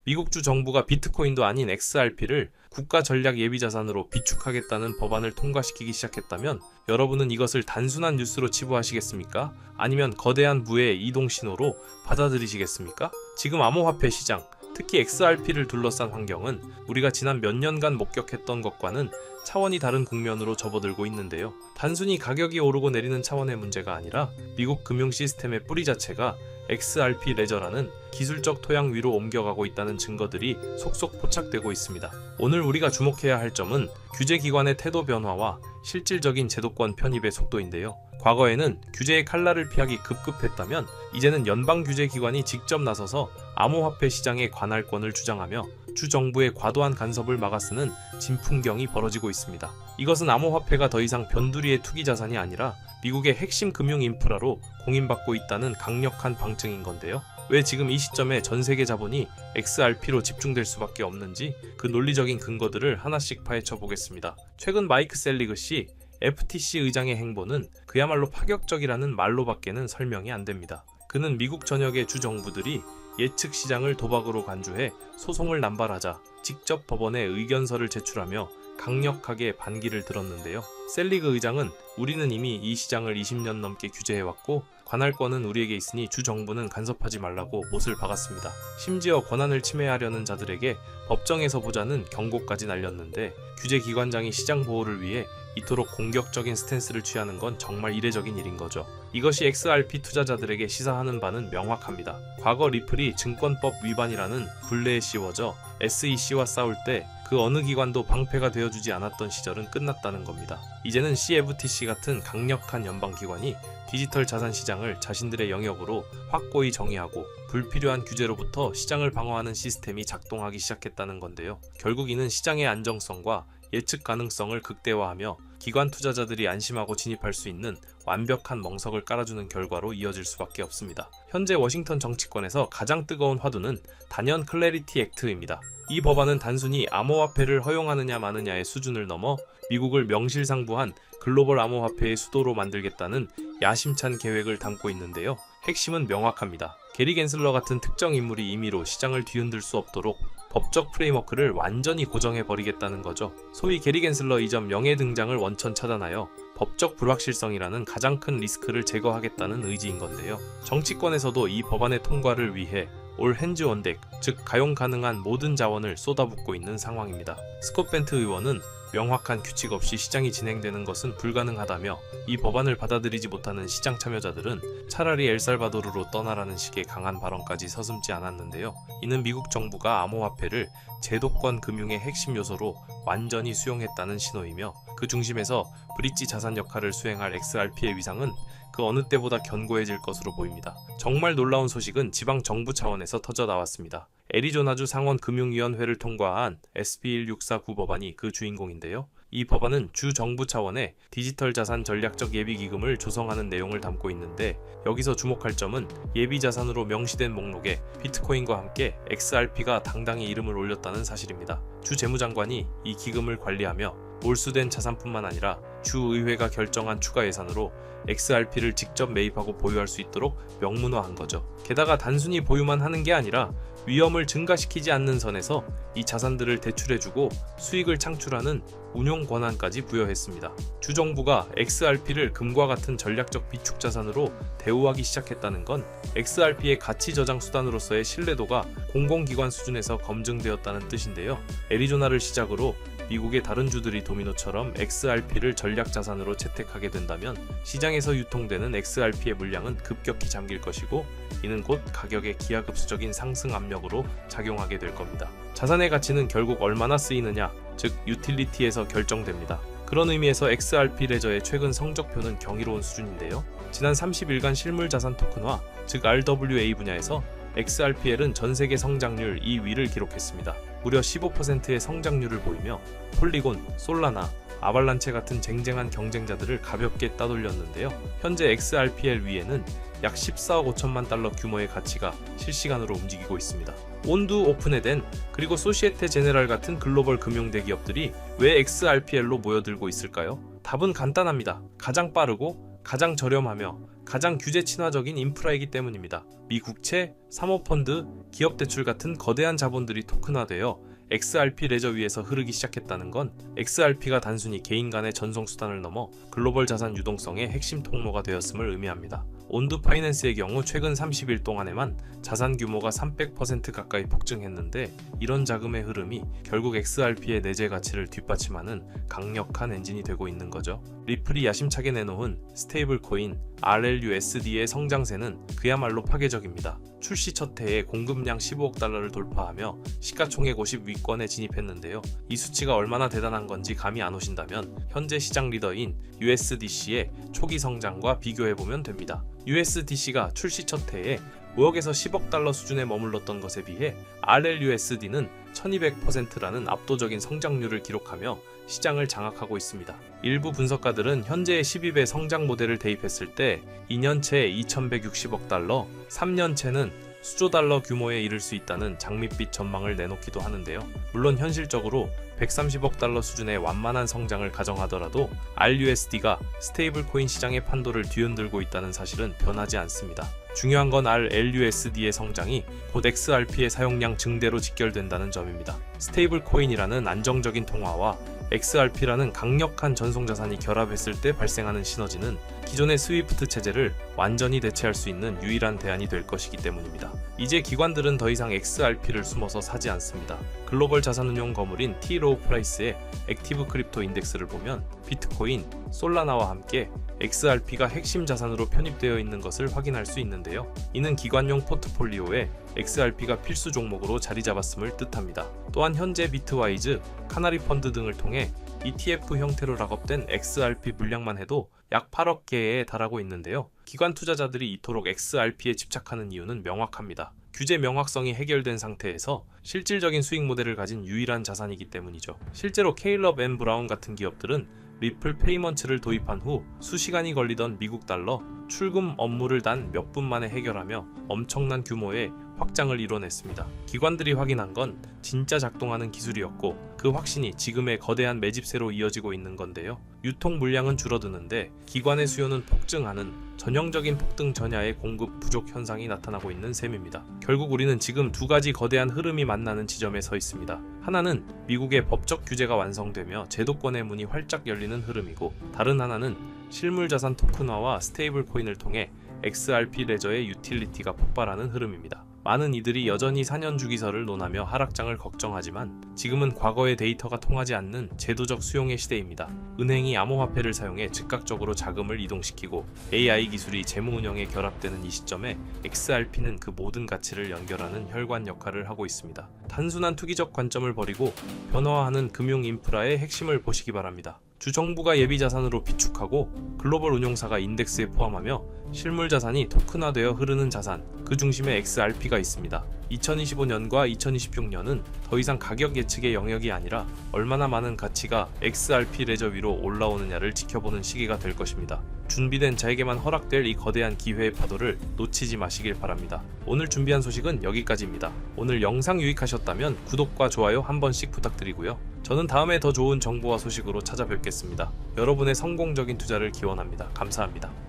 미국주 정부가 비트코인도 아닌 XRP를 국가 전략 예비 자산으로 비축하겠다는 법안을 통과시키기 시작했다면 여러분은 이것을 단순한 뉴스로 치부하시겠습니까? 아니면 거대한 부의 이동 신호로 받아들이시겠습니까? 지금 암호화폐 시장, 특히 XRP를 둘러싼 환경은 우리가 지난 몇 년간 목격했던 것과는 차원이 다른 국면으로 접어들고 있는데요. 단순히 가격이 오르고 내리는 차원의 문제가 아니라 미국 금융 시스템의 뿌리 자체가 XRP 레저라는 기술적 토양 위로 옮겨가고 있다는 증거들이 속속 포착되고 있습니다. 오늘 우리가 주목해야 할 점은 규제기관의 태도 변화와 실질적인 제도권 편입의 속도인데요. 과거에는 규제의 칼날을 피하기 급급했다면 이제는 연방규제기관이 직접 나서서 암호화폐 시장의 관할권을 주장하며 주정부의 과도한 간섭을 막아쓰는 진풍경이 벌어지고 있습니다. 이것은 암호화폐가 더 이상 변두리의 투기 자산이 아니라 미국의 핵심 금융 인프라로 공인받고 있다는 강력한 방증인 건데요. 왜 지금 이 시점에 전 세계 자본이 XRP로 집중될 수밖에 없는지 그 논리적인 근거들을 하나씩 파헤쳐 보겠습니다. 최근 마이크 셀리그 씨 FTC 의장의 행보는 그야말로 파격적이라는 말로밖에는 설명이 안 됩니다. 그는 미국 전역의 주정부들이 예측 시장을 도박으로 간주해 소송을 남발하자 직접 법원에 의견서를 제출하며 강력하게 반기를 들었는데요. 셀리그 의장은 우리는 이미 이 시장을 20년 넘게 규제해왔고 관할권은 우리에게 있으니 주정부는 간섭하지 말라고 못을 박았습니다. 심지어 권한을 침해하려는 자들에게 법정에서 보자는 경고까지 날렸는데 규제기관장이 시장 보호를 위해 이토록 공격적인 스탠스를 취하는 건 정말 이례적인 일인 거죠. 이것이 XRP 투자자들에게 시사하는 바는 명확합니다. 과거 리플이 증권법 위반이라는 굴레에 씌워져 SEC와 싸울 때 그 어느 기관도 방패가 되어주지 않았던 시절은 끝났다는 겁니다. 이제는 CFTC 같은 강력한 연방기관이 디지털 자산 시장을 자신들의 영역으로 확고히 정의하고 불필요한 규제로부터 시장을 방어하는 시스템이 작동하기 시작했다는 건데요. 결국 이는 시장의 안정성과 예측 가능성을 극대화하며 기관 투자자들이 안심하고 진입할 수 있는 완벽한 멍석을 깔아주는 결과로 이어질 수밖에 없습니다. 현재 워싱턴 정치권에서 가장 뜨거운 화두는 단연 클래리티 액트입니다. 이 법안은 단순히 암호화폐를 허용하느냐 마느냐의 수준을 넘어 미국을 명실상부한 글로벌 암호화폐의 수도로 만들겠다는 야심찬 계획을 담고 있는데요. 핵심은 명확합니다. 게리 겐슬러 같은 특정 인물이 임의로 시장을 뒤흔들 수 없도록 법적 프레임워크를 완전히 고정해버리겠다는 거죠. 소위 게리 겐슬러 이전 명예 등장을 원천 차단하여 법적 불확실성이라는 가장 큰 리스크를 제거하겠다는 의지인 건데요. 정치권에서도 이 법안의 통과를 위해 올 핸즈 온덱, 즉 가용 가능한 모든 자원을 쏟아붓고 있는 상황입니다. 스콧 벤트 의원은 명확한 규칙 없이 시장이 진행되는 것은 불가능하다며 이 법안을 받아들이지 못하는 시장 참여자들은 차라리 엘살바도르로 떠나라는 식의 강한 발언까지 서슴지 않았는데요. 이는 미국 정부가 암호화폐를 제도권 금융의 핵심 요소로 완전히 수용했다는 신호이며 그 중심에서 브릿지 자산 역할을 수행할 XRP의 위상은 그 어느 때보다 견고해질 것으로 보입니다. 정말 놀라운 소식은 지방 정부 차원에서 터져 나왔습니다. 애리조나주 상원금융위원회를 통과한 SB1649 법안이 그 주인공인데요. 이 법안은 주 정부 차원의 디지털 자산 전략적 예비 기금을 조성하는 내용을 담고 있는데 여기서 주목할 점은 예비 자산으로 명시된 목록에 비트코인과 함께 XRP가 당당히 이름을 올렸다는 사실입니다. 주 재무장관이 이 기금을 관리하며 몰수된 자산뿐만 아니라 주의회가 결정한 추가 예산으로 XRP를 직접 매입하고 보유할 수 있도록 명문화한 거죠. 게다가 단순히 보유만 하는 게 아니라 위험을 증가시키지 않는 선에서 이 자산들을 대출해주고 수익을 창출하는 운용 권한까지 부여했습니다. 주정부가 XRP를 금과 같은 전략적 비축 자산으로 대우하기 시작했다는 건 XRP의 가치 저장 수단으로서의 신뢰도가 공공기관 수준에서 검증되었다는 뜻인데요. 애리조나를 시작으로 미국의 다른 주들이 도미노처럼 XRP를 전략 자산으로 채택하게 된다면 시장에서 유통되는 XRP의 물량은 급격히 잠길 것이고 이는 곧 가격의 기하급수적인 상승 압력으로 작용하게 될 겁니다. 자산의 가치는 결국 얼마나 쓰이느냐, 즉 유틸리티에서 결정됩니다. 그런 의미에서 XRP 레저의 최근 성적표는 경이로운 수준인데요. 지난 30일간 실물 자산 토큰화, 즉 RWA 분야에서 XRPL은 전세계 성장률 2위를 기록했습니다. 무려 15%의 성장률을 보이며 폴리곤, 솔라나, 아발란체 같은 쟁쟁한 경쟁자들을 가볍게 따돌렸는데요. 현재 XRPL 위에는 약 14억 5천만 달러 규모의 가치가 실시간으로 움직이고 있습니다. 온두 오픈에덴 그리고 소시에테 제네랄 같은 글로벌 금융 대기업들이 왜 XRPL로 모여들고 있을까요? 답은 간단합니다. 가장 빠르고 가장 저렴하며 가장 규제 친화적인 인프라이기 때문입니다. 미 국채, 사모펀드, 기업대출 같은 거대한 자본들이 토큰화되어 XRP 레저 위에서 흐르기 시작했다는 건 XRP가 단순히 개인 간의 전송수단을 넘어 글로벌 자산 유동성의 핵심 통로가 되었음을 의미합니다. 온드 파이낸스의 경우 최근 30일 동안에만 자산 규모가 300% 가까이 폭증했는데, 이런 자금의 흐름이 결국 XRP의 내재 가치를 뒷받침하는 강력한 엔진이 되고 있는 거죠. 리플이 야심차게 내놓은 스테이블 코인 RLUSD의 성장세는 그야말로 파괴적입니다. 출시 첫 해에 공급량 15억 달러를 돌파하며 시가총액 50위권에 진입했는데요. 이 수치가 얼마나 대단한 건지 감이 안 오신다면 현재 시장 리더인 USDC의 초기 성장과 비교해보면 됩니다. USDC가 출시 첫 해에 5억에서 10억 달러 수준에 머물렀던 것에 비해 RLUSD는 1200%라는 압도적인 성장률을 기록하며 시장을 장악하고 있습니다. 일부 분석가들은 현재의 12배 성장 모델을 대입했을 때 2년채에 2160억 달러, 3년채는 수조 달러 규모에 이를 수 있다는 장밋빛 전망을 내놓기도 하는데요. 물론 현실적으로 130억 달러 수준의 완만한 성장을 가정하더라도 RUSD가 스테이블 코인 시장의 판도를 뒤흔들고 있다는 사실은 변하지 않습니다. 중요한 건 RLUSD의 성장이 곧 XRP의 사용량 증대로 직결된다는 점입니다. 스테이블 코인이라는 안정적인 통화와 XRP라는 강력한 전송자산이 결합했을 때 발생하는 시너지는 기존의 스위프트 체제를 완전히 대체할 수 있는 유일한 대안이 될 것이기 때문입니다. 이제 기관들은 더 이상 XRP를 숨어서 사지 않습니다. 글로벌 자산운용 거물인 T. 로우 프라이스의 액티브 크립토 인덱스를 보면 비트코인, 솔라나와 함께 XRP가 핵심 자산으로 편입되어 있는 것을 확인할 수 있는데요. 이는 기관용 포트폴리오에 XRP가 필수 종목으로 자리 잡았음을 뜻합니다. 또한 현재 비트와이즈, 카나리 펀드 등을 통해 ETF 형태로 락업된 XRP 물량만 해도 약 8억 개에 달하고 있는데요. 기관 투자자들이 이토록 XRP에 집착하는 이유는 명확합니다. 규제 명확성이 해결된 상태에서 실질적인 수익 모델을 가진 유일한 자산이기 때문이죠. 실제로 케일럽 앤 브라운 같은 기업들은 리플 페이먼츠를 도입한 후 수시간이 걸리던 미국 달러 출금 업무를 단 몇 분 만에 해결하며 엄청난 규모의 확장을 이뤄냈습니다. 기관들이 확인한 건 진짜 작동하는 기술이었고, 그 확신이 지금의 거대한 매집세로 이어지고 있는 건데요. 유통 물량은 줄어드는데 기관의 수요는 폭증하는 전형적인 폭등 전야의 공급 부족 현상이 나타나고 있는 셈입니다. 결국 우리는 지금 두 가지 거대한 흐름이 만나는 지점에 서 있습니다. 하나는 미국의 법적 규제가 완성되며 제도권의 문이 활짝 열리는 흐름이고, 다른 하나는 실물자산 토큰화와 스테이블 코인을 통해 XRP 레저의 유틸리티가 폭발하는 흐름입니다. 많은 이들이 여전히 4년 주기설을 논하며 하락장을 걱정하지만 지금은 과거의 데이터가 통하지 않는 제도적 수용의 시대입니다. 은행이 암호화폐를 사용해 즉각적으로 자금을 이동시키고 AI 기술이 재무운영에 결합되는 이 시점에 XRP는 그 모든 가치를 연결하는 혈관 역할을 하고 있습니다. 단순한 투기적 관점을 버리고 변화하는 금융 인프라의 핵심을 보시기 바랍니다. 주정부가 예비자산으로 비축하고 글로벌 운용사가 인덱스에 포함하며 실물자산이 토큰화되어 흐르는 자산, 그 중심에 XRP가 있습니다. 2025년과 2026년은 더 이상 가격 예측의 영역이 아니라 얼마나 많은 가치가 XRP 레저 위로 올라오느냐를 지켜보는 시기가 될 것입니다. 준비된 자에게만 허락될 이 거대한 기회의 파도를 놓치지 마시길 바랍니다. 오늘 준비한 소식은 여기까지입니다. 오늘 영상 유익하셨다면 구독과 좋아요 한 번씩 부탁드리고요. 저는 다음에 더 좋은 정보와 소식으로 찾아뵙겠습니다. 여러분의 성공적인 투자를 기원합니다. 감사합니다.